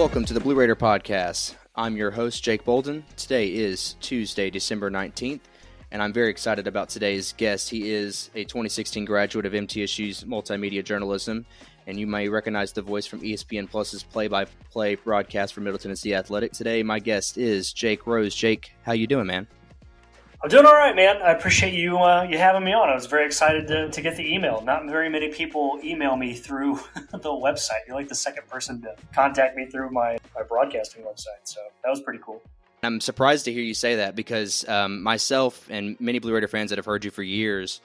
Welcome to the Blue Raider Podcast. I'm your host, Jake Bolden. Today is Tuesday, December 19th, and I'm very excited about today's guest. He is a 2016 graduate of MTSU's multimedia journalism, and you may recognize the voice from ESPN Plus's play-by-play broadcast for Middle Tennessee Athletic. Today, my guest is Jake Rose. Jake, how you doing, man? I'm doing all right, man. I appreciate you having me on. I was very excited to get the email. Not very many people email me through the website. You're like the second person to contact me through my broadcasting website, so that was pretty cool. I'm surprised to hear you say that because myself and many Blue Raider fans that have heard you for years,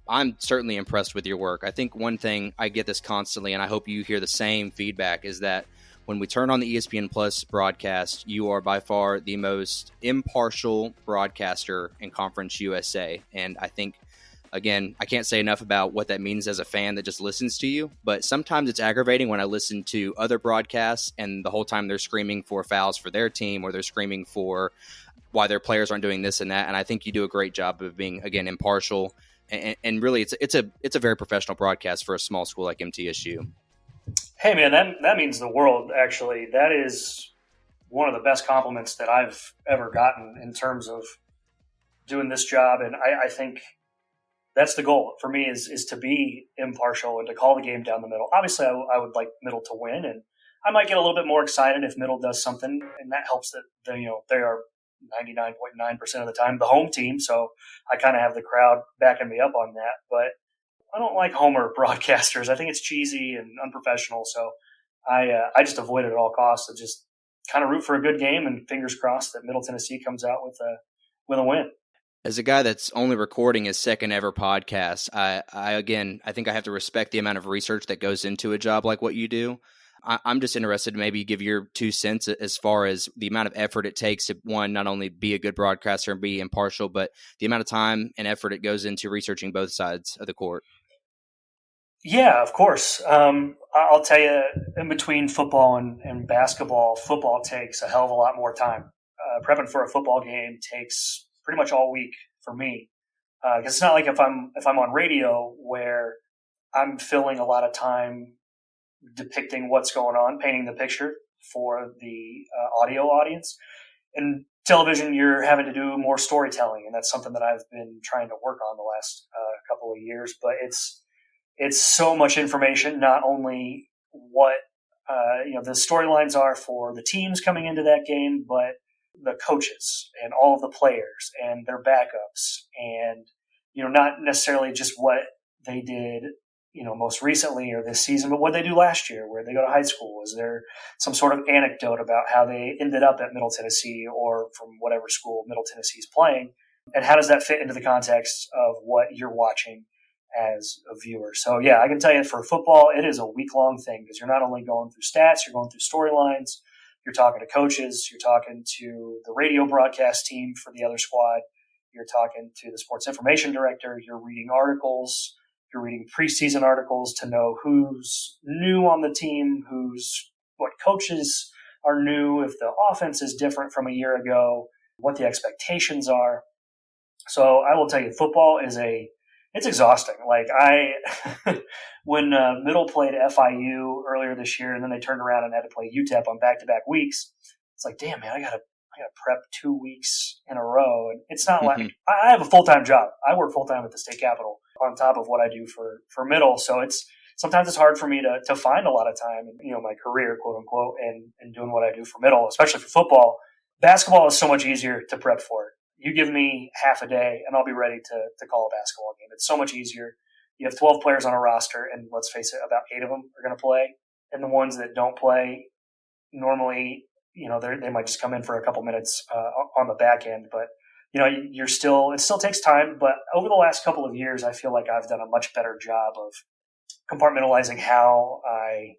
I'm certainly impressed with your work. I think one thing, I get this constantly, and I hope you hear the same feedback, is that when we turn on the ESPN Plus broadcast, you are by far the most impartial broadcaster in Conference USA. And I think, again, I can't say enough about what that means as a fan that just listens to you. But sometimes it's aggravating when I listen to other broadcasts and the whole time they're screaming for fouls for their team, or they're screaming for why their players aren't doing this and that. And I think you do a great job of being, again, impartial. And really, it's a very professional broadcast for a small school like MTSU. Hey, man, that means the world, actually. That is one of the best compliments that I've ever gotten in terms of doing this job. And I think that's the goal for me is to be impartial and to call the game down the middle. Obviously, I would like Middle to win, and I might get a little bit more excited if Middle does something, and that helps that they are 99.9% of the time the home team. So I kind of have the crowd backing me up on that. But I don't like homer broadcasters. I think it's cheesy and unprofessional. So I just avoid it at all costs and just kind of root for a good game and fingers crossed that Middle Tennessee comes out with a win. As a guy that's only recording his second ever podcast, I think I have to respect the amount of research that goes into a job like what you do. I'm just interested to maybe give your 2 cents as far as the amount of effort it takes to, one, not only be a good broadcaster and be impartial, but the amount of time and effort it goes into researching both sides of the court. Yeah, of course. I'll tell you, in between football and basketball, football takes a hell of a lot more time. Prepping for a football game takes pretty much all week for me. 'Cause it's not like if I'm on radio where I'm filling a lot of time depicting what's going on, painting the picture for the audio audience. In television, you're having to do more storytelling, and that's something that I've been trying to work on the last couple of years. But it's so much information, not only what the storylines are for the teams coming into that game, but the coaches and all of the players and their backups, and not necessarily just what they did most recently or this season, but what they do last year, where they go to high school. Is there some sort of anecdote about how they ended up at Middle Tennessee or from whatever school Middle Tennessee is playing? And how does that fit into the context of what you're watching as a viewer? So yeah, I can tell you for football, it is a week-long thing because you're not only going through stats, you're going through storylines, you're talking to coaches, you're talking to the radio broadcast team for the other squad, you're talking to the sports information director, you're reading articles, you're reading preseason articles to know who's new on the team, what coaches are new, if the offense is different from a year ago, what the expectations are. So I will tell you, football it's exhausting. Like when Middle played FIU earlier this year, and then they turned around and had to play UTEP on back-to-back weeks. It's like, damn, man, I gotta prep 2 weeks in a row, and it's not like I have a full-time job. I work full-time at the state capitol on top of what I do for Middle. So sometimes it's hard for me to find a lot of time in my career, quote unquote, and doing what I do for Middle, especially for football. Basketball is so much easier to prep for. You give me half a day and I'll be ready to call a basketball game. It's so much easier. You have 12 players on a roster, and let's face it, about 8 of them are going to play. And the ones that don't play, normally, they might just come in for a couple minutes on the back end. But, it still takes time. But over the last couple of years, I feel like I've done a much better job of compartmentalizing how I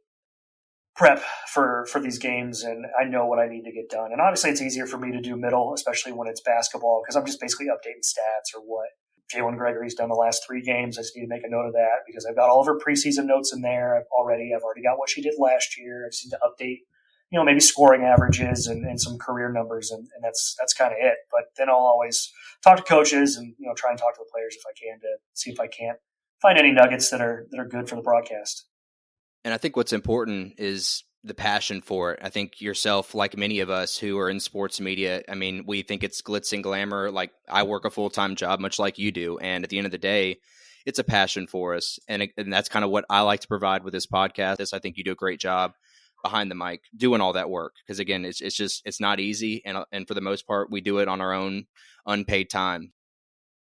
prep for these games, and I know what I need to get done. And obviously it's easier for me to do Middle, especially when it's basketball, because I'm just basically updating stats or what Jalen Gregory's done the last 3 games. I just need to make a note of that because I've got all of her preseason notes in there. I've already got what she did last year. I just need to update, maybe scoring averages and some career numbers, and that's kind of it. But then I'll always talk to coaches and try and talk to the players if I can to see if I can't find any nuggets that are good for the broadcast. And I think what's important is the passion for it. I think yourself, like many of us who are in sports media, I mean, we think it's glitz and glamour. Like I work a full-time job, much like you do. And at the end of the day, it's a passion for us. And that's kind of what I like to provide with this podcast. Is I think you do a great job behind the mic doing all that work. Because again, it's not easy. And for the most part, we do it on our own unpaid time.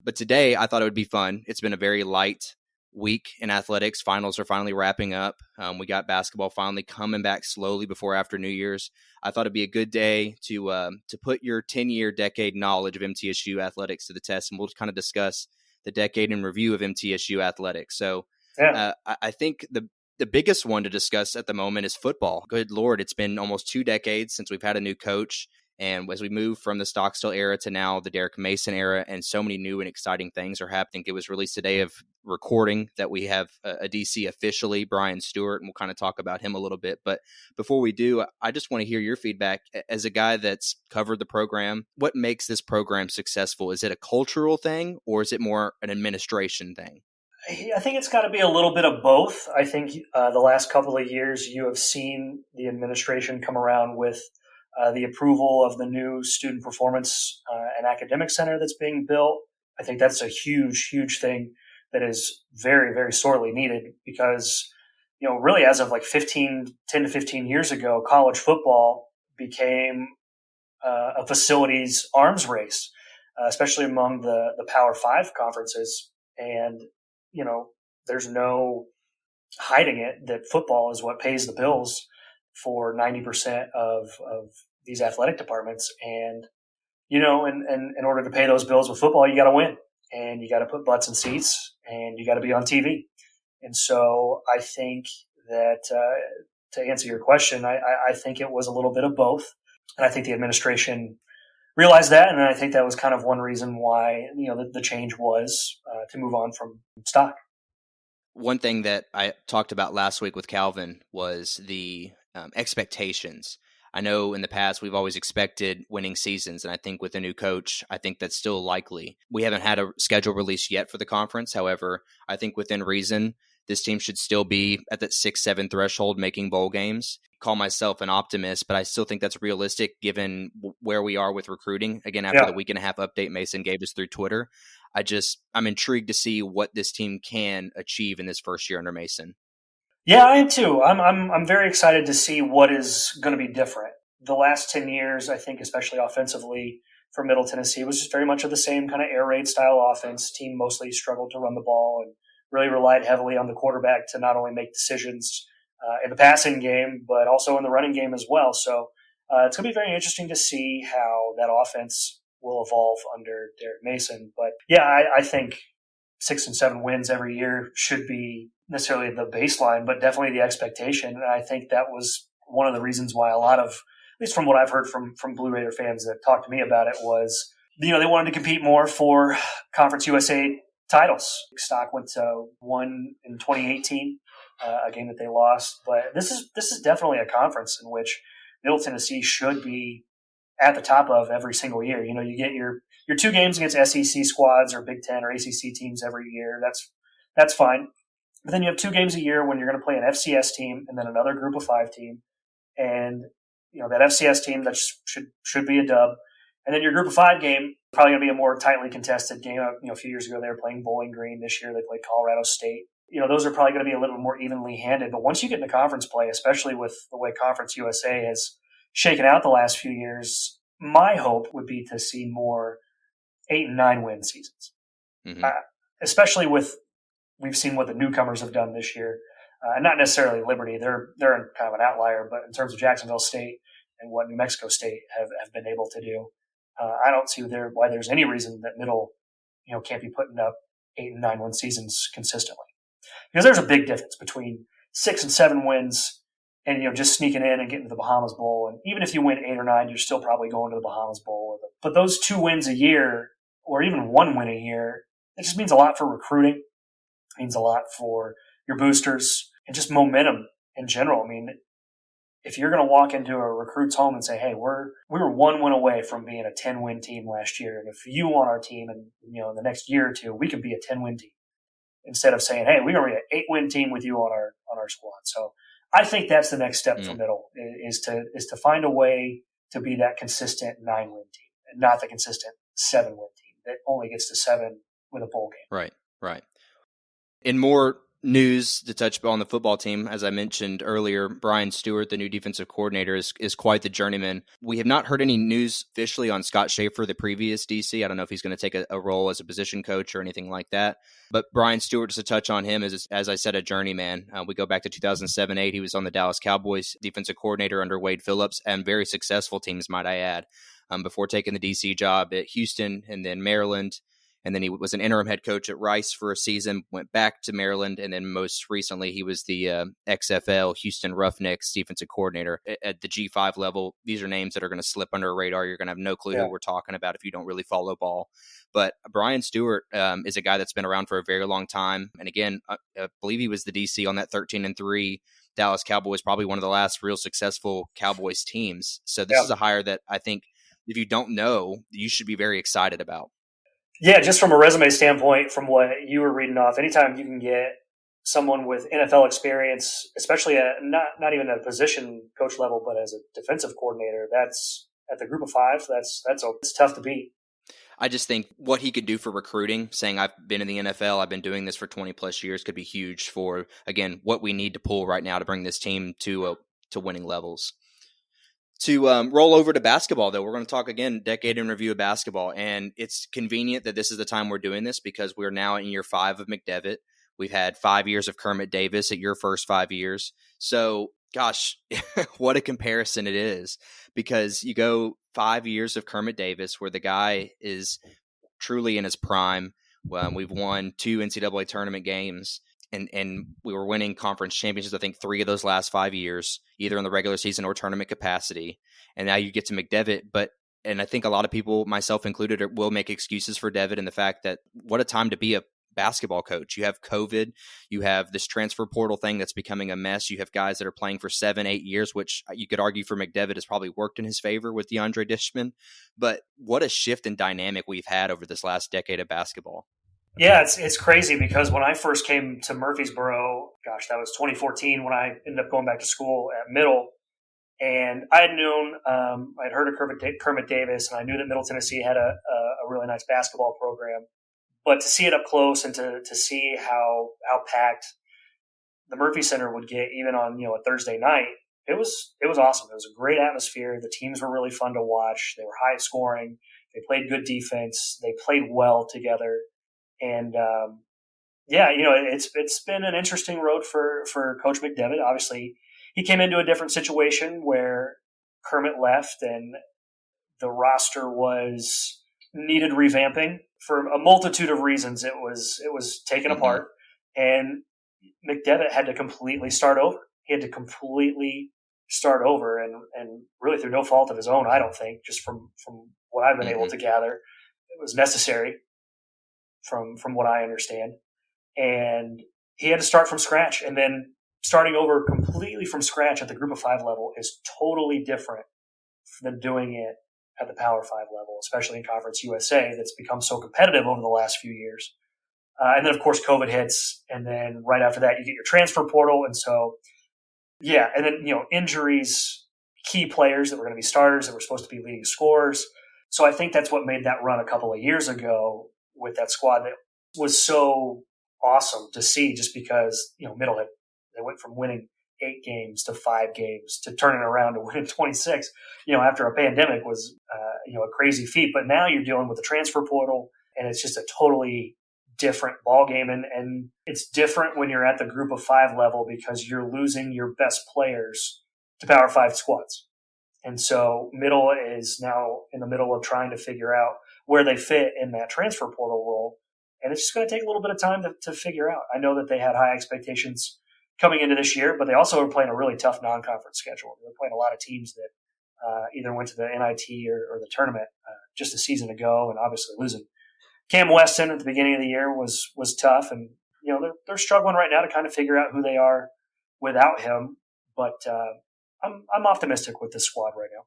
But today I thought it would be fun. It's been a very light week in athletics. Finals are finally wrapping up. We got basketball finally coming back slowly before after New Year's. I thought it'd be a good day to put your 10-year decade knowledge of MTSU athletics to the test, and we'll kind of discuss the decade in review of MTSU athletics. So I think the biggest one to discuss at the moment is football. Good Lord, it's been almost 2 decades since we've had a new coach. And as we move from the Stockstill era to now the Derek Mason era, and so many new and exciting things are happening. It was released today of recording that we have a DC officially, Brian Stewart, and we'll kind of talk about him a little bit. But before we do, I just want to hear your feedback as a guy that's covered the program. What makes this program successful? Is it a cultural thing, or is it more an administration thing? I think it's got to be a little bit of both. I think the last couple of years you have seen the administration come around with the approval of the new student performance and academic center that's being built. I think that's a huge, huge thing that is very, very sorely needed because, really as of like 10 to 15 years ago, college football became a facilities arms race, especially among the Power Five conferences. And, there's no hiding it that football is what pays the bills for 90% of these athletic departments. And, and in order to pay those bills with football, you got to win and you got to put butts in seats and you got to be on TV. And so I think that to answer your question, I think it was a little bit of both. And I think the administration realized that. And I think that was kind of one reason why, the change was to move on from stock. One thing that I talked about last week with Calvin was the expectations. I know in the past we've always expected winning seasons, and I think with a new coach, I think that's still likely. We haven't had a schedule release yet for the conference. However, I think within reason, this team should still be at that 6-7 threshold making bowl games. Call myself an optimist, but I still think that's realistic given where we are with recruiting. Again, after the week and a half update Mason gave us through Twitter, I'm intrigued to see what this team can achieve in this first year under Mason. Yeah, I am too. I'm very excited to see what is going to be different. The last 10 years, I think, especially offensively for Middle Tennessee, was just very much of the same kind of air raid style offense. Team mostly struggled to run the ball and really relied heavily on the quarterback to not only make decisions in the passing game, but also in the running game as well. So it's going to be very interesting to see how that offense will evolve under Derek Mason. But yeah, I think 6 and 7 wins every year should be necessarily the baseline, but definitely the expectation. And I think that was one of the reasons why a lot of, at least from what I've heard from Blue Raider fans that talked to me about it, was, they wanted to compete more for Conference USA titles. Stock went to 1 in 2018, a game that they lost. But this is definitely a conference in which Middle Tennessee should be at the top of every single year. You get your 2 games against SEC squads or Big Ten or ACC teams every year. That's fine. But then you have 2 games a year when you're going to play an FCS team and then another Group of 5 team, and that FCS team that should be a dub, and then your Group of 5 game probably going to be a more tightly contested game. A few years ago they were playing Bowling Green. This year they played Colorado State. Those are probably going to be a little more evenly handed. But once you get into conference play, especially with the way Conference USA has shaken out the last few years, my hope would be to see more 8 and 9 win seasons, especially with we've seen what the newcomers have done this year, and not necessarily Liberty. They're kind of an outlier, but in terms of Jacksonville State and what New Mexico State have been able to do, I don't see why there's any reason that Middle, can't be putting up 8 and 9 win seasons consistently. Because there's a big difference between 6 and 7 wins and just sneaking in and getting to the Bahamas Bowl. And even if you win 8 or 9, you're still probably going to the Bahamas Bowl. But those 2 wins a year, or even 1 win a year, it just means a lot for recruiting. It means a lot for your boosters and just momentum in general. I mean, if you're going to walk into a recruit's home and say, hey, we were 1 win away from being a 10-win team last year, and if you want our team and in the next year or 2, we could be a 10-win team, instead of saying, hey, we're going to be an 8-win team with you on our squad. So I think that's the next step for Mm, Middle is to find a way to be that consistent 9-win team and not the consistent 7-win team that only gets to 7 with a bowl game. right, right. In more news to touch on the football team, as I mentioned earlier, Brian Stewart, the new defensive coordinator, is quite the journeyman. We have not heard any news officially on Scott Schaefer, the previous DC. I don't know if he's going to take a role as a position coach or anything like that. But Brian Stewart, just to touch on him, is, as I said, a journeyman. We go back to 2007-8. He was on the Dallas Cowboys defensive coordinator under Wade Phillips, and very successful teams, might I add, before taking the DC job at Houston and then Maryland. And then he was an interim head coach at Rice for a season, went back to Maryland, and then most recently he was the XFL Houston Roughnecks defensive coordinator at the G5 level. These are names that are going to slip under a radar. You're going to have no clue who we're talking about if you don't really follow ball. But Brian Stewart is a guy that's been around for a very long time. And again, I believe he was the DC on that 13-3 Dallas Cowboys, probably one of the last real successful Cowboys teams. So this is a hire that I think if you don't know, you should be very excited about. Yeah, just from a resume standpoint, from what you were reading off, anytime you can get someone with NFL experience, especially at not even at a position coach level, but as a defensive coordinator, that's at the group of five. It's tough to beat. I just think what he could do for recruiting, saying I've been in the NFL, I've been doing this for 20 plus years, could be huge for, again, what we need to pull right now to bring this team to winning levels. To roll over to basketball, though, we're going to talk again, decade in review of basketball. And it's convenient that this is the time we're doing this because we're now in year 5 of McDevitt. We've had 5 years of Kermit Davis at your first 5 years. So, gosh, what a comparison it is, because you go 5 years of Kermit Davis where the guy is truly in his prime. We've won 2 NCAA tournament games. And we were winning conference championships, I think 3 of those last 5 years, either in the regular season or tournament capacity. And now you get to McDevitt. And I think a lot of people, myself included, will make excuses for Devitt in the fact that what a time to be a basketball coach. You have COVID. You have this transfer portal thing that's becoming a mess. You have guys that are playing for 7-8 years, which you could argue for McDevitt has probably worked in his favor with DeAndre Dishman. But what a shift in dynamic we've had over this last decade of basketball. Yeah, it's crazy because when I first came to Murfreesboro, gosh, that was 2014 when I ended up going back to school at Middle. And I had known, I'd heard of Kermit Davis, and I knew that Middle Tennessee had a really nice basketball program. But to see it up close and to see how packed the Murphy Center would get, even on a Thursday night, it was awesome. It was a great atmosphere. The teams were really fun to watch. They were high scoring. They played good defense. They played well together. And it's been an interesting road for Coach McDevitt. Obviously, he came into a different situation where Kermit left and the roster needed revamping for a multitude of reasons. It was taken apart, and McDevitt had to completely start over. He had to completely start over, and really through no fault of his own, I don't think. Just from what I've been able to gather, it was necessary. From what I understand. And he had to start from scratch. And then starting over completely from scratch at the group of 5 level is totally different than doing it at the Power 5 level, especially in Conference USA that's become so competitive over the last few years. And then, of course, COVID hits. And then right after that, you get your transfer portal. And so, yeah. And then, injuries, key players that were going to be starters that were supposed to be leading scorers. So I think that's what made that run a couple of years ago with that squad that was so awesome to see, just because, Middle they went from winning 8 games to 5 games to turning around to winning 26, after a pandemic was, a crazy feat. But now you're dealing with the transfer portal, and it's just a totally different ball game. And it's different when you're at the group of 5 level because you're losing your best players to Power 5 squads. And so Middle is now in the middle of trying to figure out where they fit in that transfer portal role. And it's just going to take a little bit of time to figure out. I know that they had high expectations coming into this year, but they also were playing a really tough non-conference schedule. They were playing a lot of teams that either went to the NIT or the tournament just a season ago, and obviously losing Cam Weston at the beginning of the year was tough. And, they're struggling right now to kind of figure out who they are without him. But I'm optimistic with this squad right now.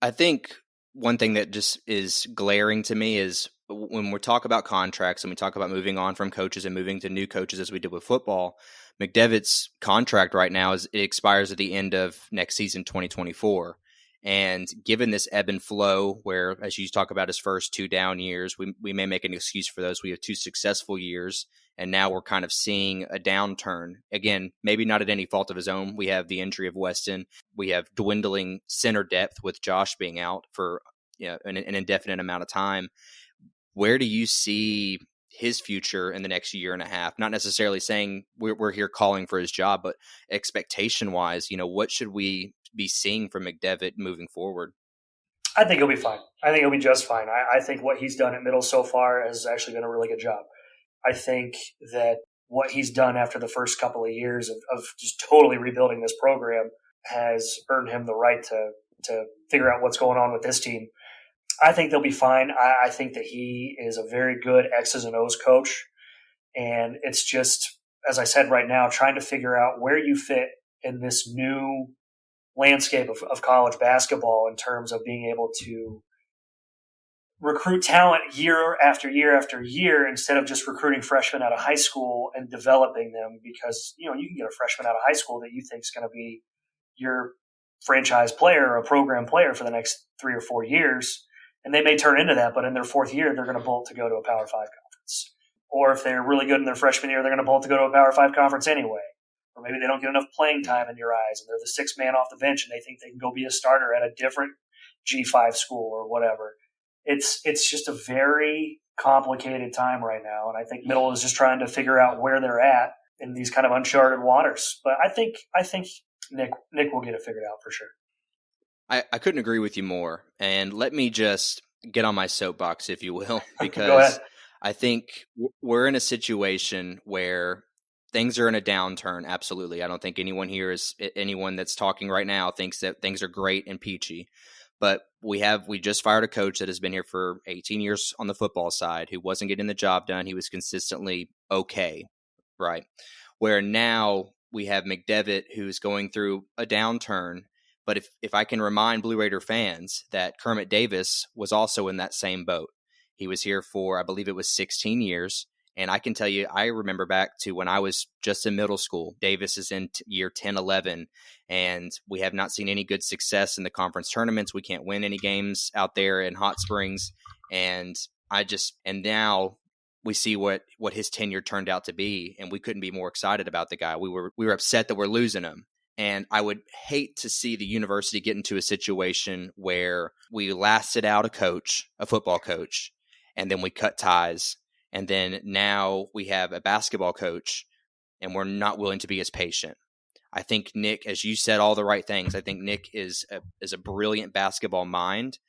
I think one thing that just is glaring to me is when we talk about contracts and we talk about moving on from coaches and moving to new coaches as we did with football, McDevitt's contract right now it expires at the end of next season, 2024. And given this ebb and flow, where as you talk about his first 2 down years, we may make an excuse for those. We have 2 successful years, and now we're kind of seeing a downturn. Again, maybe not at any fault of his own. We have the injury of Weston. We have dwindling center depth with Josh being out for an indefinite amount of time. Where do you see his future in the next year and a half? Not necessarily saying we're here calling for his job, but expectation-wise, what should we be seeing from McDevitt moving forward? I think he'll be fine. I think he'll be just fine. I think what he's done at middle so far has actually been a really good job. I think that what he's done after the first couple of years of just totally rebuilding this program has earned him the right to figure out what's going on with this team. I think they'll be fine. I think that he is a very good X's and O's coach. And it's just, as I said right now, trying to figure out where you fit in this new landscape of college basketball in terms of being able to recruit talent year after year after year instead of just recruiting freshmen out of high school and developing them, because you can get a freshman out of high school that you think is going to be your franchise player or a program player for the next 3 or 4 years, and they may turn into that, but in their 4th year they're going to bolt to go to a Power 5 conference. Or if they're really good in their freshman year, they're going to bolt to go to a Power 5 conference anyway. Or maybe they don't get enough playing time in your eyes and they're the 6th man off the bench and they think they can go be a starter at a different G5 school or whatever. It's just a very complicated time right now, and I think Middle is just trying to figure out where they're at in these kind of uncharted waters. But I think Nick will get it figured out for sure. I couldn't agree with you more. And let me just get on my soapbox, if you will, because I think we're in a situation where things are in a downturn. Absolutely. I don't think anyone that's talking right now thinks that things are great and peachy. But we just fired a coach that has been here for 18 years on the football side who wasn't getting the job done. He was consistently okay, right? Where now we have McDevitt who's going through a downturn. But if I can remind Blue Raider fans that Kermit Davis was also in that same boat. He was here for, I believe it was 16 years. And I can tell you, I remember back to when I was just in middle school. Davis is in year 10, 11, and we have not seen any good success in the conference tournaments. We can't win any games out there in Hot Springs. And now we see what his tenure turned out to be, and we couldn't be more excited about the guy. We were upset that we're losing him. And I would hate to see the university get into a situation where we lasted out a football coach, and then we cut ties. And then now we have a basketball coach, and we're not willing to be as patient. I think Nick, as you said, all the right things. I think Nick is a brilliant basketball mind.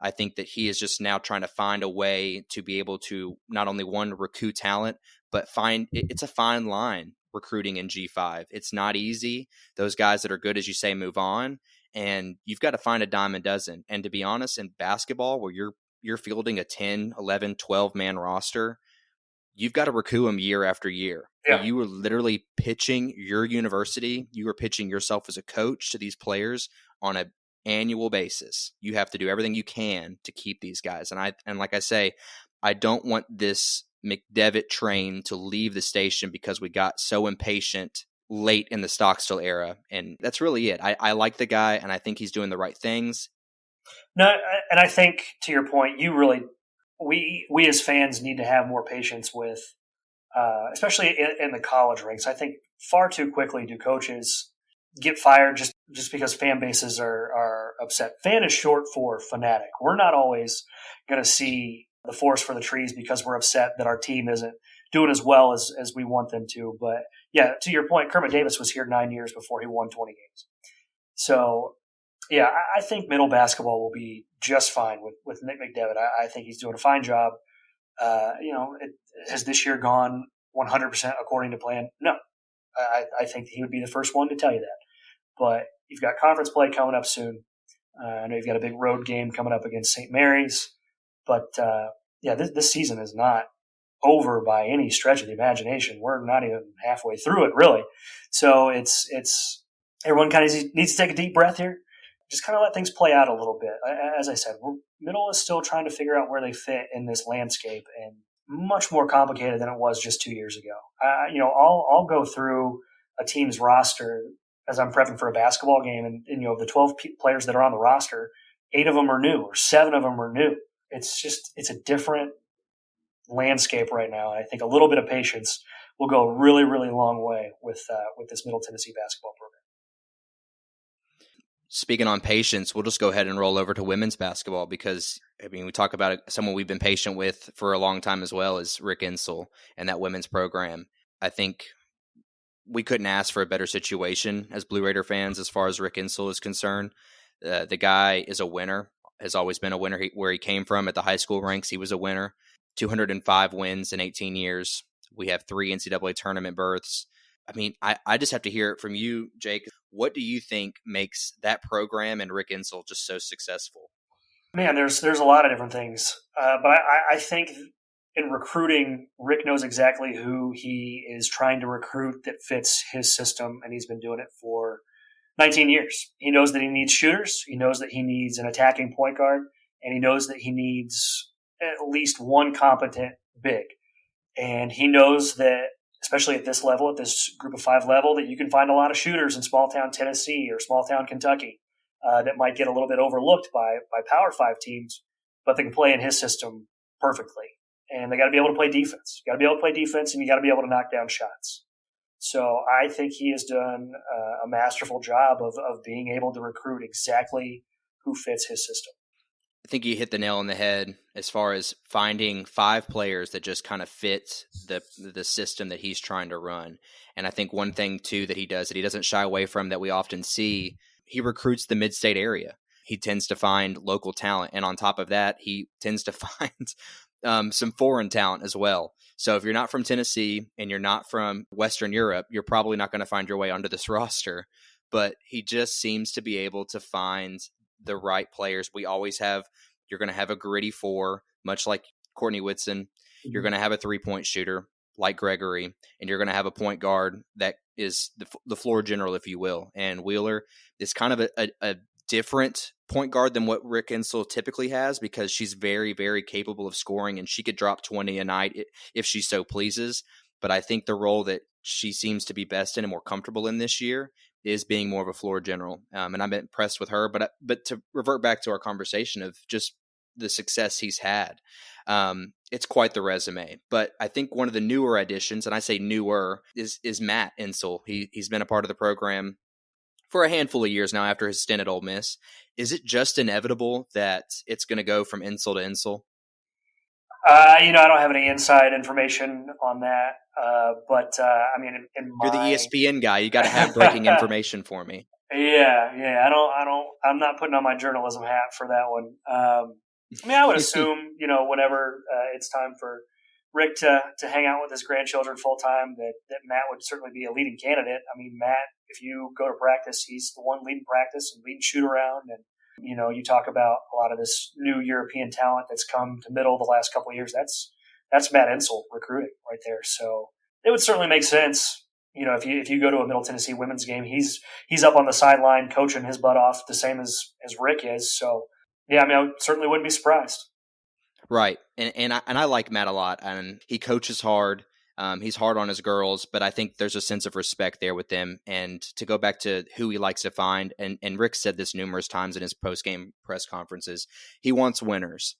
I think that he is just now trying to find a way to be able to not only recruit talent, but it's a fine line recruiting in G5. It's not easy. Those guys that are good, as you say, move on, and you've got to find a dime a dozen. And to be honest, in basketball, where you're fielding a 10, 11, 12-man roster, you've got to recruit them year after year. Yeah. You were literally pitching your university. You were pitching yourself as a coach to these players on an annual basis. You have to do everything you can to keep these guys. And like I say, I don't want this McDevitt train to leave the station because we got so impatient late in the Stockstill era. And that's really it. I like the guy, and I think he's doing the right things. No, and I think to your point, we as fans need to have more patience with, especially in the college ranks. I think far too quickly do coaches get fired just because fan bases are upset. Fan is short for fanatic. We're not always going to see the forest for the trees because we're upset that our team isn't doing as well as we want them to. But yeah, to your point, Kermit Davis was here 9 years before he won 20 games. So yeah, I think middle basketball will be just fine with Nick McDevitt. I think he's doing a fine job. Has this year gone 100% according to plan? No. I think he would be the first one to tell you that. But you've got conference play coming up soon. I know you've got a big road game coming up against St. Mary's. But, this season is not over by any stretch of the imagination. We're not even halfway through it, really. So it's everyone kind of needs to take a deep breath here. just kind of let things play out a little bit. As I said, middle is still trying to figure out where they fit in this landscape, and much more complicated than it was just 2 years ago. I'll go through a team's roster as I'm prepping for a basketball game, and the 12 players that are on the roster, 8 of them are new, or 7 of them are new. It's a different landscape right now, and I think a little bit of patience will go a really, really long way with this Middle Tennessee basketball program. Speaking on patience, we'll just go ahead and roll over to women's basketball because, we talk about someone we've been patient with for a long time as well is Rick Insell and that women's program. I think we couldn't ask for a better situation as Blue Raider fans as far as Rick Insell is concerned. The guy is a winner, has always been a winner. Where he came from at the high school ranks, he was a winner. 205 wins in 18 years. We have 3 NCAA tournament berths. I just have to hear it from you, Jake. What do you think makes that program and Rick Insell just so successful? Man, there's a lot of different things. But I think in recruiting, Rick knows exactly who he is trying to recruit that fits his system, and he's been doing it for 19 years. He knows that he needs shooters. He knows that he needs an attacking point guard, and he knows that he needs at least one competent big. And he knows that, especially at this level, at this group of 5 level, that you can find a lot of shooters in small town Tennessee or small town Kentucky that might get a little bit overlooked by Power 5 teams, but they can play in his system perfectly. And they got to be able to play defense. You got to be able to play defense, and you got to be able to knock down shots. So I think he has done a masterful job of being able to recruit exactly who fits his system. I think you hit the nail on the head as far as finding 5 players that just kind of fit the system that he's trying to run. And I think one thing, too, that he does that he doesn't shy away from that we often see, he recruits the mid-state area. He tends to find local talent. And on top of that, he tends to find some foreign talent as well. So if you're not from Tennessee and you're not from Western Europe, you're probably not going to find your way onto this roster. But he just seems to be able to find the right players. You're going to have a gritty 4, much like Courtney Whitson. You're going to have a 3-point shooter like Gregory, and you're going to have a point guard that is the floor general, if you will. And Wheeler is kind of a different point guard than what Rick Insell typically has, because she's very, very capable of scoring, and she could drop 20 a night if she so pleases. But I think the role that she seems to be best in and more comfortable in this year is being more of a floor general. And I'm impressed with her. But to revert back to our conversation of just the success he's had, it's quite the resume. But I think one of the newer additions, and I say newer, is Matt Insell. He's been a part of the program for a handful of years now after his stint at Ole Miss. Is it just inevitable that it's going to go from Insell to Insell? I don't have any inside information on that. But you're the ESPN guy. You got to have breaking information for me. Yeah. I'm not putting on my journalism hat for that one. I would assume, whenever it's time for Rick to hang out with his grandchildren full time, that Matt would certainly be a leading candidate. Matt, if you go to practice, he's the one leading practice and leading shoot around. And, you talk about a lot of this new European talent that's come to middle the last couple of years. That's Matt Insell recruiting right there. So it would certainly make sense. If you go to a Middle Tennessee women's game, he's up on the sideline coaching his butt off, the same as Rick is. So yeah, I certainly wouldn't be surprised. Right. And I like Matt a lot, and he coaches hard. He's hard on his girls, but I think there's a sense of respect there with them. And to go back to who he likes to find, and Rick said this numerous times in his post-game press conferences, he wants winners.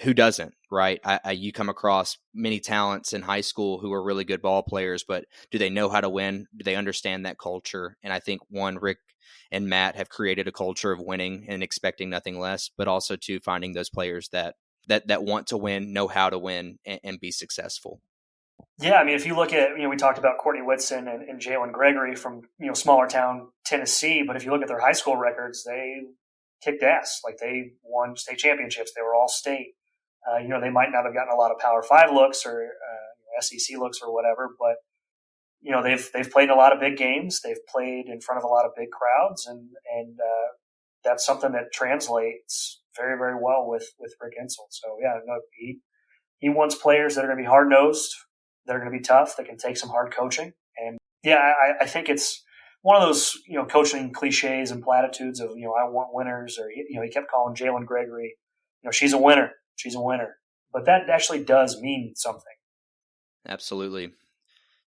Who doesn't, right? You come across many talents in high school who are really good ball players, but do they know how to win? Do they understand that culture? And I think, one, Rick and Matt have created a culture of winning and expecting nothing less, but also to finding those players that want to win, know how to win, and be successful. Yeah, if you look at, we talked about Courtney Whitson and Jalen Gregory from, smaller town Tennessee, but if you look at their high school records, they kicked ass. Like, they won state championships. They were all state. They might not have gotten a lot of Power 5 looks or SEC looks or whatever, but, they've played in a lot of big games. They've played in front of a lot of big crowds, and that's something that translates very, very well with Rick Insell. So, yeah, he wants players that are going to be hard-nosed, that are going to be tough, that can take some hard coaching. And, yeah, I think it's one of those, coaching cliches and platitudes of, I want winners, or, he kept calling Jalen Gregory, she's a winner. She's a winner. But that actually does mean something. Absolutely.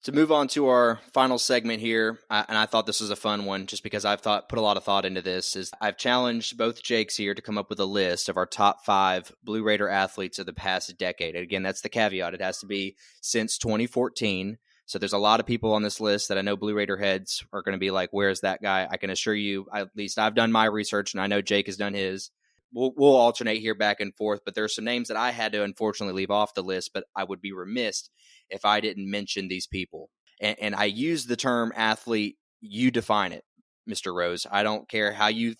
To move on to our final segment here, and I thought this was a fun one just because I've put a lot of thought into this, is I've challenged both Jakes here to come up with a list of our top 5 Blue Raider athletes of the past decade. And again, that's the caveat. It has to be since 2014. So there's a lot of people on this list that I know Blue Raider heads are going to be like, where's that guy? I can assure you, at least I've done my research, and I know Jake has done his. We'll alternate here back and forth, but there are some names that I had to unfortunately leave off the list, but I would be remiss if I didn't mention these people. And I use the term athlete, you define it, Mr. Rose. I don't care how you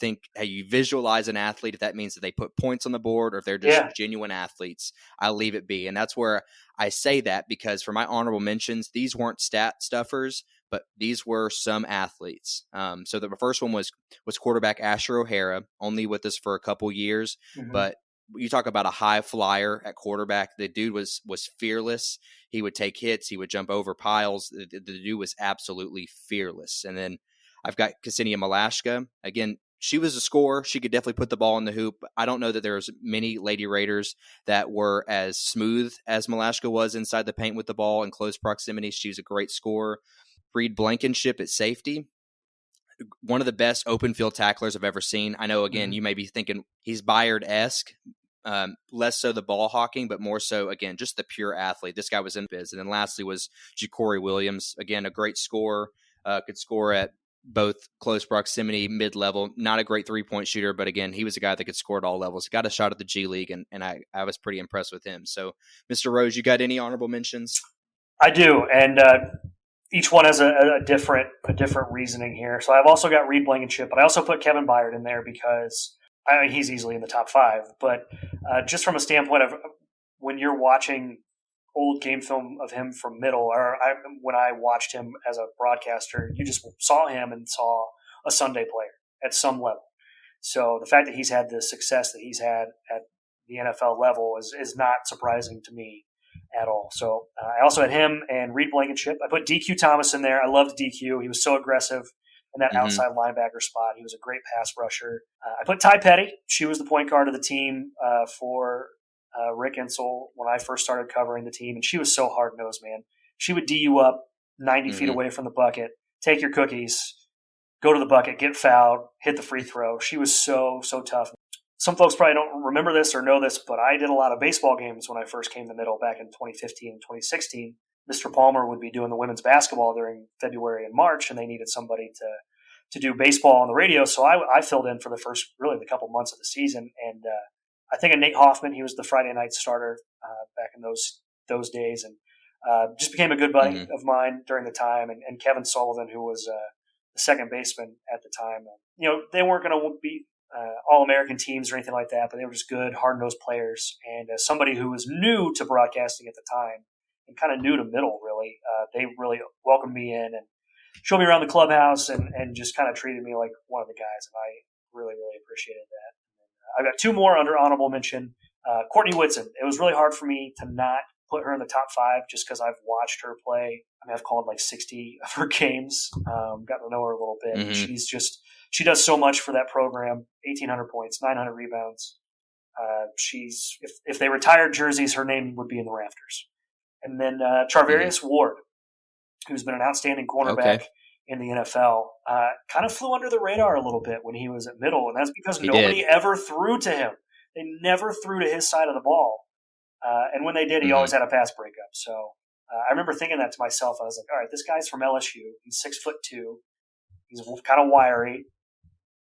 visualize an athlete, if that means that they put points on the board or if they're just genuine athletes. I'll leave it be. And that's where I say that, because for my honorable mentions, these weren't stat stuffers, but these were some athletes. So the first one was quarterback Asher O'Hara, only with us for a couple years, but you talk about a high flyer at quarterback. The dude was fearless. He would take hits. He would jump over piles. The dude was absolutely fearless. And then I've got Ksenia Malashka. Again, she was a scorer. She could definitely put the ball in the hoop. I don't know that there's many Lady Raiders that were as smooth as Malashka was inside the paint with the ball in close proximity. She was a great scorer. Reed Blankenship at safety. One of the best open field tacklers I've ever seen. I know, again, you may be thinking he's Bayard-esque, less so the ball hawking, but more so, again, just the pure athlete. This guy was in biz. And then lastly was Ja'Cory Williams. Again, a great scorer, could score at both close proximity, mid-level. Not a great three-point shooter, but again, he was a guy that could score at all levels. Got a shot at the G League, and I was pretty impressed with him. So, Mr. Rose, you got any honorable mentions? I do, and each one has a different reasoning here. So I've also got Reed Blankenship, but I also put Kevin Byard in there because he's easily in the top 5. But just from a standpoint of when you're watching old game film of him from middle, when I watched him as a broadcaster, you just saw him and saw a Sunday player at some level. So the fact that he's had the success that he's had at the NFL level is not surprising to me at all. So I also had him and Reed Blankenship. I put DQ Thomas in there. I loved DQ. He was so aggressive in that outside linebacker spot. He was a great pass rusher. I put Ty Petty. She was the point guard of the team for Rick Insell when I first started covering the team, and she was so hard-nosed, man. She would D you up 90 feet away from the bucket, take your cookies, go to the bucket, get fouled, hit the free throw. She was so tough. Some folks probably don't remember this or know this, but I did a lot of baseball games when I first came to middle back in 2015 and 2016. Mr. Palmer would be doing the women's basketball during February and March, and they needed somebody to do baseball on the radio. So I filled in for the the couple months of the season. And I think of Nate Hoffman. He was the Friday night starter back in those days, and just became a good buddy of mine during the time. And Kevin Sullivan, who was the second baseman at the time. They weren't going to be All-American teams or anything like that, but they were just good, hard-nosed players. And as somebody who was new to broadcasting at the time and kind of new to middle, really, they really welcomed me in and showed me around the clubhouse and just kind of treated me like one of the guys. And I really, really appreciated that. I've got 2 more under honorable mention. Courtney Whitson. It was really hard for me to not put her in the top 5 just because I've watched her play. I mean, I've called like 60 of her games, gotten to know her a little bit. She does so much for that program. 1,800 points, 900 rebounds. If they retired jerseys, her name would be in the rafters. And then Charvarius Ward, who's been an outstanding cornerback in the NFL, kind of flew under the radar a little bit when he was at middle, and that's because nobody ever threw to him. They never threw to his side of the ball. And when they did, he always had a pass breakup. So I remember thinking that to myself. I was like, all right, this guy's from LSU. He's 6'2". He's kind of wiry.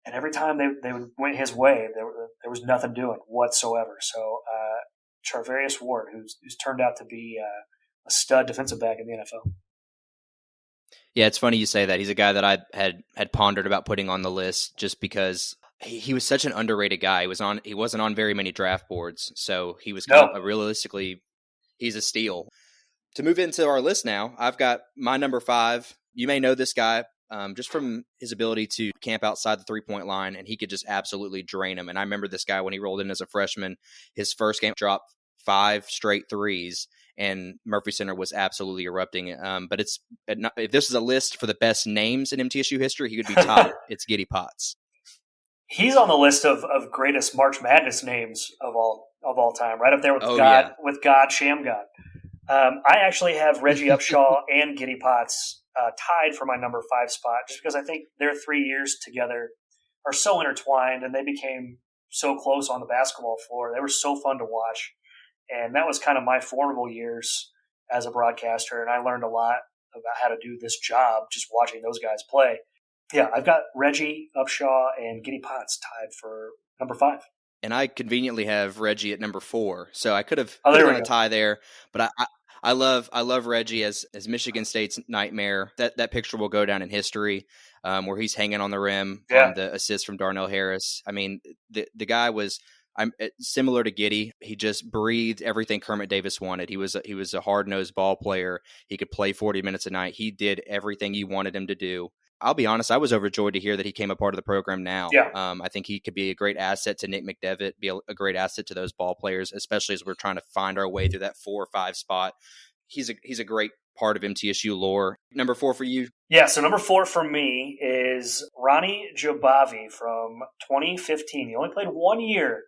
And every time they went his way, there was nothing doing whatsoever. So Charvarius Ward, who's turned out to be a stud defensive back in the NFL. Yeah, it's funny you say that. He's a guy that I had pondered about putting on the list just because he was such an underrated guy. He wasn't on very many draft boards, so he was kind of realistically, he's a steal. To move into our list now, I've got my number 5. You may know this guy just from his ability to camp outside the three-point line, and he could just absolutely drain him. And I remember this guy when he rolled in as a freshman, his first game dropped 5 straight threes. and Murphy Center was absolutely erupting. But if this is a list for the best names in MTSU history, he would be top. It's Giddy Potts. He's on the list of greatest March Madness names of all time, right up there with God Shamgod. I actually have Reggie Upshaw and Giddy Potts tied for my number 5 spot, just because I think their 3 years together are so intertwined, and they became so close on the basketball floor. They were so fun to watch, and that was kind of my formidable years as a broadcaster, and I learned a lot about how to do this job just watching those guys play. Yeah, I've got Reggie Upshaw and Giddy Potts tied for number 5. And I conveniently have Reggie at number 4, so I could have done a tie there. But I love Reggie as Michigan State's nightmare. That picture will go down in history, where he's hanging on the rim on the assist from Darnell Harris. I mean, the guy was similar to Giddy. He just breathed everything Kermit Davis wanted. He was a hard-nosed ball player. He could play 40 minutes a night. He did everything you wanted him to do. I'll be honest, I was overjoyed to hear that he came a part of the program now. Yeah. I think he could be a great asset to Nick McDevitt, be a great asset to those ball players, especially as we're trying to find our way through that 4 or 5 spot. He's a great part of MTSU lore. Number 4 for you? Yeah, so number 4 for me is Ronnie Jabavi from 2015. He only played 1 year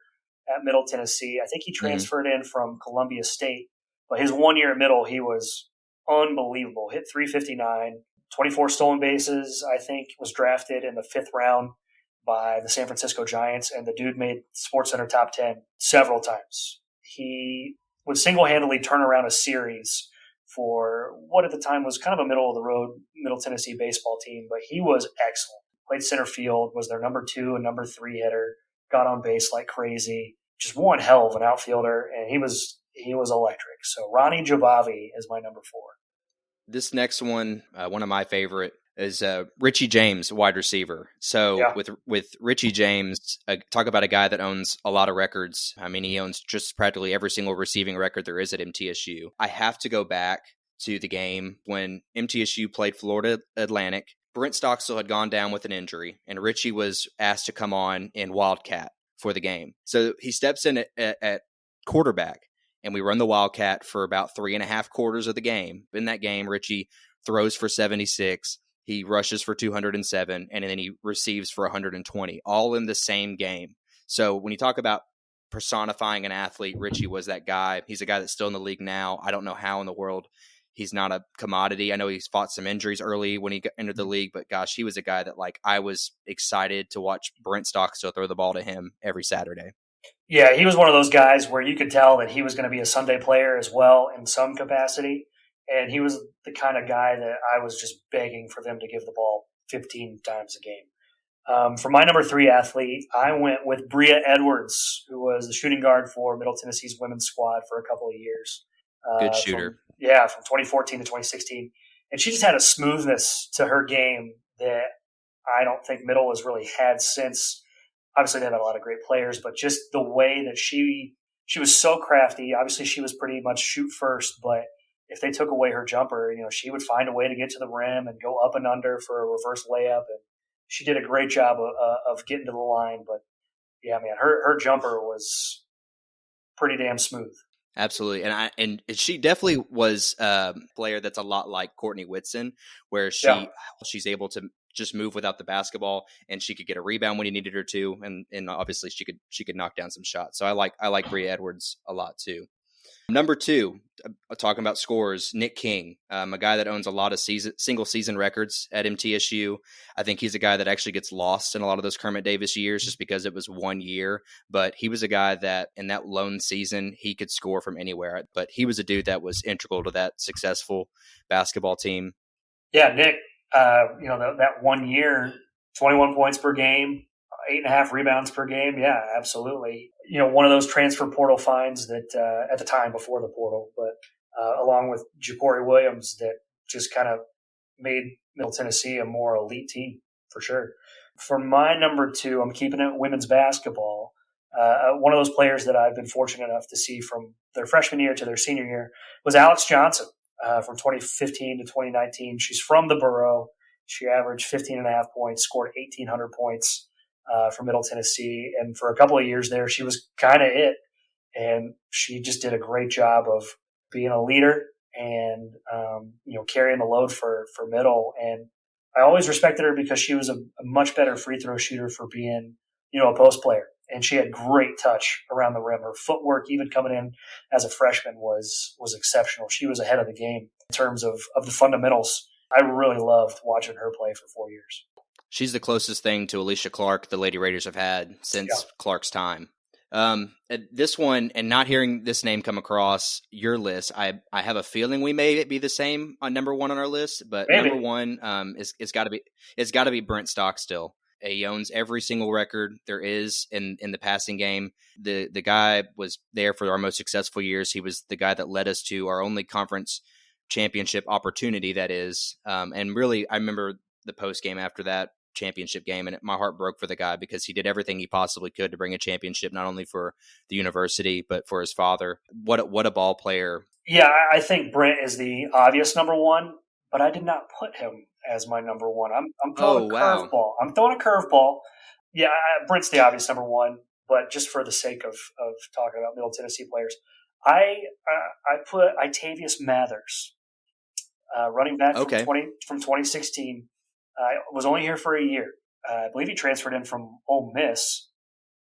at Middle Tennessee. I think he transferred in from Columbia State, but his 1 year at Middle, he was unbelievable. Hit 359. 24 stolen bases, I think, was drafted in the 5th round by the San Francisco Giants, and the dude made SportsCenter top 10 several times. He would single-handedly turn around a series for what at the time was kind of a middle-of-the-road Middle Tennessee baseball team, but he was excellent. Played center field, was their number 2 and number 3 hitter, got on base like crazy, just one hell of an outfielder, and he was electric. So Ronnie Jabavi is my number 4. This next one, one of my favorite, is Richie James, wide receiver. So with Richie James, talk about a guy that owns a lot of records. I mean, he owns just practically every single receiving record there is at MTSU. I have to go back to the game when MTSU played Florida Atlantic. Brent Stockstill had gone down with an injury, and Richie was asked to come on in Wildcat for the game. So he steps in at quarterback, and we run the Wildcat for about 3.5 quarters of the game. In that game, Richie throws for 76, he rushes for 207, and then he receives for 120, all in the same game. So when you talk about personifying an athlete, Richie was that guy. He's a guy that's still in the league now. I don't know how in the world he's not a commodity. I know he's fought some injuries early when he entered the league, but gosh, he was a guy that I was excited to watch Brent Stockstill throw the ball to him every Saturday. Yeah, he was one of those guys where you could tell that he was going to be a Sunday player as well in some capacity. And he was the kind of guy that I was just begging for them to give the ball 15 times a game. For my number 3 athlete, I went with Bria Edwards, who was the shooting guard for Middle Tennessee's women's squad for a couple of years. Good shooter. From 2014 to 2016. And she just had a smoothness to her game that I don't think Middle has really had since. Obviously, they've had a lot of great players, but just the way that she was so crafty. Obviously, she was pretty much shoot first, but if they took away her jumper, she would find a way to get to the rim and go up and under for a reverse layup. And she did a great job of getting to the line. But yeah, man, her jumper was pretty damn smooth. Absolutely. And she definitely was a player that's a lot like Courtney Whitson, where she's able to just move without the basketball, and she could get a rebound when you needed her to, and obviously she could knock down some shots. So I like Bria Edwards a lot too. Number 2, talking about scores, Nick King, a guy that owns a lot of single season records at MTSU. I think he's a guy that actually gets lost in a lot of those Kermit Davis years just because it was 1 year. But he was a guy that in that lone season, he could score from anywhere. But he was a dude that was integral to that successful basketball team. Yeah, Nick, that 1 year, 21 points per game, 8.5 rebounds per game. Yeah, absolutely. One of those transfer portal finds that at the time before the portal, but along with Ja'Cory Williams, that just kind of made Middle Tennessee a more elite team for sure. For my number 2, I'm keeping it women's basketball. One of those players that I've been fortunate enough to see from their freshman year to their senior year was Alex Johnson from 2015 to 2019. She's from the borough. She averaged 15.5 points, scored 1,800 points for Middle Tennessee. And for a couple of years there, she was kind of it. And she just did a great job of being a leader and carrying the load for middle. And I always respected her because she was a much better free throw shooter for being a post player, and she had great touch around the rim. Her footwork, even coming in as a freshman, was exceptional. She was ahead of the game in terms of the fundamentals. I really loved watching her play for 4 years. She's the closest thing to Alicia Clark the Lady Raiders have had since Clark's time. This one, and not hearing this name come across your list, I have a feeling we may be the same on number one on our list, but Maybe. number one it's got to be Brent Stockstill. He owns every single record there is in the passing game. The guy was there for our most successful years. He was the guy that led us to our only conference championship opportunity, that is. And really, I remember the post game after that championship game, and my heart broke for the guy because he did everything he possibly could to bring a championship, not only for the university, but for his father. What a ball player. Yeah, I think Brent is the obvious number one, but I did not put him as my number one. I'm throwing a curveball. Wow. I'm throwing a curveball. Yeah, Brent's the obvious number one, but just for the sake of talking about Middle Tennessee players, I put Itavius Mathers, running back from 2016. Was only here for a year. I believe he transferred in from Ole Miss,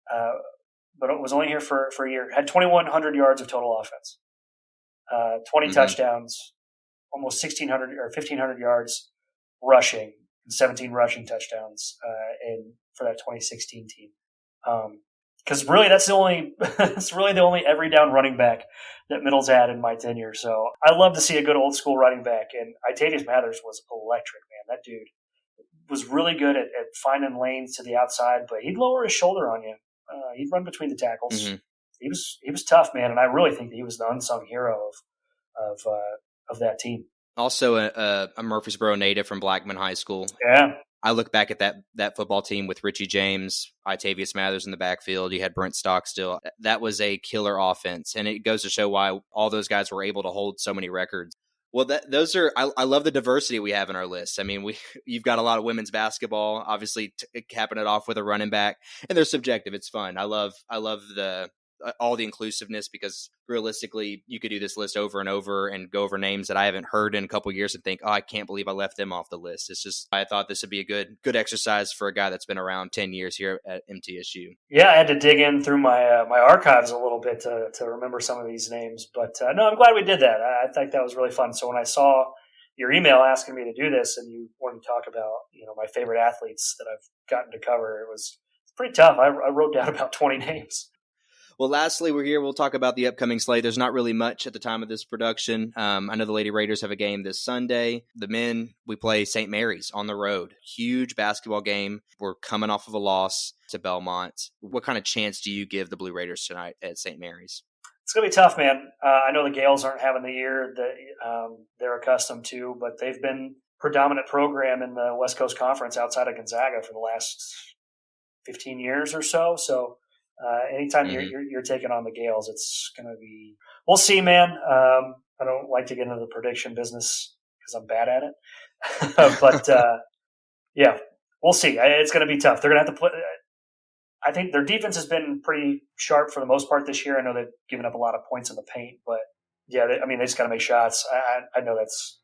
but it was only here for a year. Had 2,100 yards of total offense, 20 touchdowns, almost 1,600 or 1,500 yards rushing, and 17 rushing touchdowns for that 2016 team. Because really, that's really the only every down running back that Middle's had in my tenure. So I love to see a good old school running back, and Itavius Mathers was electric, man. That dude was really good at finding lanes to the outside, but he'd lower his shoulder on you. He'd run between the tackles. Mm-hmm. He was tough, man, and I really think that he was the unsung hero of that team. Also, a Murfreesboro native from Blackman High School. Yeah, I look back at that football team with Richie James, Itavius Mathers in the backfield. You had Brent Stockstill. That was a killer offense, and it goes to show why all those guys were able to hold so many records. Well, those are. I love the diversity we have in our list. I mean, you've got a lot of women's basketball, obviously capping it off with a running back, and they're subjective. It's fun. I love all the inclusiveness, because realistically, you could do this list over and over and go over names that I haven't heard in a couple of years and think, oh, I can't believe I left them off the list. It's just, I thought this would be a good exercise for a guy that's been around 10 years here at MTSU. Yeah, I had to dig in through my my archives a little bit to remember some of these names, but no, I'm glad we did that. I think that was really fun. So when I saw your email asking me to do this, and you wanted to talk about my favorite athletes that I've gotten to cover, it's pretty tough. I wrote down about 20 names. Well, lastly, we're here. We'll talk about the upcoming slate. There's not really much at the time of this production. I know the Lady Raiders have a game this Sunday. The men, we play St. Mary's on the road. Huge basketball game. We're coming off of a loss to Belmont. What kind of chance do you give the Blue Raiders tonight at St. Mary's? It's going to be tough, man. I know the Gales aren't having the year that they're accustomed to, but they've been predominant program in the West Coast Conference outside of Gonzaga for the last 15 years or so. So anytime you're taking on the Gales, it's going to be – we'll see, man. I don't like to get into the prediction business because I'm bad at it. But, yeah, we'll see. It's going to be tough. They're going to have to play – I think their defense has been pretty sharp for the most part this year. I know they've given up a lot of points in the paint. But, yeah, they just got to make shots. I know that's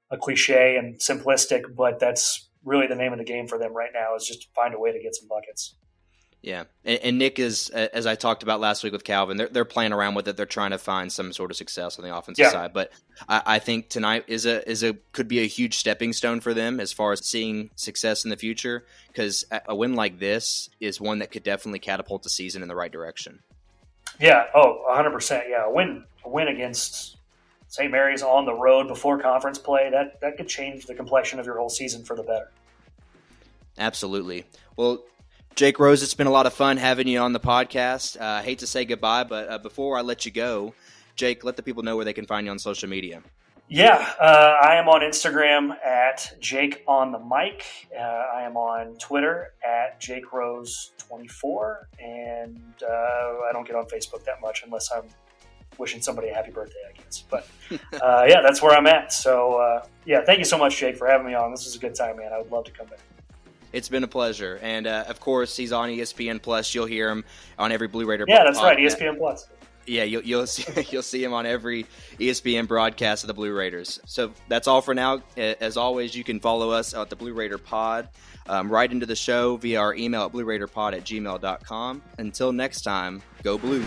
a cliche and simplistic, but that's really the name of the game for them right now, is just to find a way to get some buckets. Yeah, and Nick is, as I talked about last week with Calvin, they're playing around with it. They're trying to find some sort of success on the offensive side. But I think tonight could be a huge stepping stone for them as far as seeing success in the future, because a win like this is one that could definitely catapult the season in the right direction. Yeah, 100%. Yeah, a win against St. Mary's on the road before conference play, that could change the complexion of your whole season for the better. Absolutely. Well, Jake Rose, it's been a lot of fun having you on the podcast. I hate to say goodbye, but before I let you go, Jake, let the people know where they can find you on social media. Yeah, I am on Instagram at Jake on the mic. I am on Twitter at Jake Rose 24, and I don't get on Facebook that much unless I'm wishing somebody a happy birthday, I guess. But yeah, that's where I'm at. So yeah, thank you so much, Jake, for having me on. This was a good time, man. I would love to come back. It's been a pleasure. And, of course, he's on ESPN Plus. You'll hear him on every Blue Raider. Yeah, that's right, ESPN Plus. Yeah, you'll see him on every ESPN broadcast of the Blue Raiders. So that's all for now. As always, you can follow us at the Blue Raider Pod. Right into the show via our email at blueraiderpod@gmail.com. Until next time, go Blue.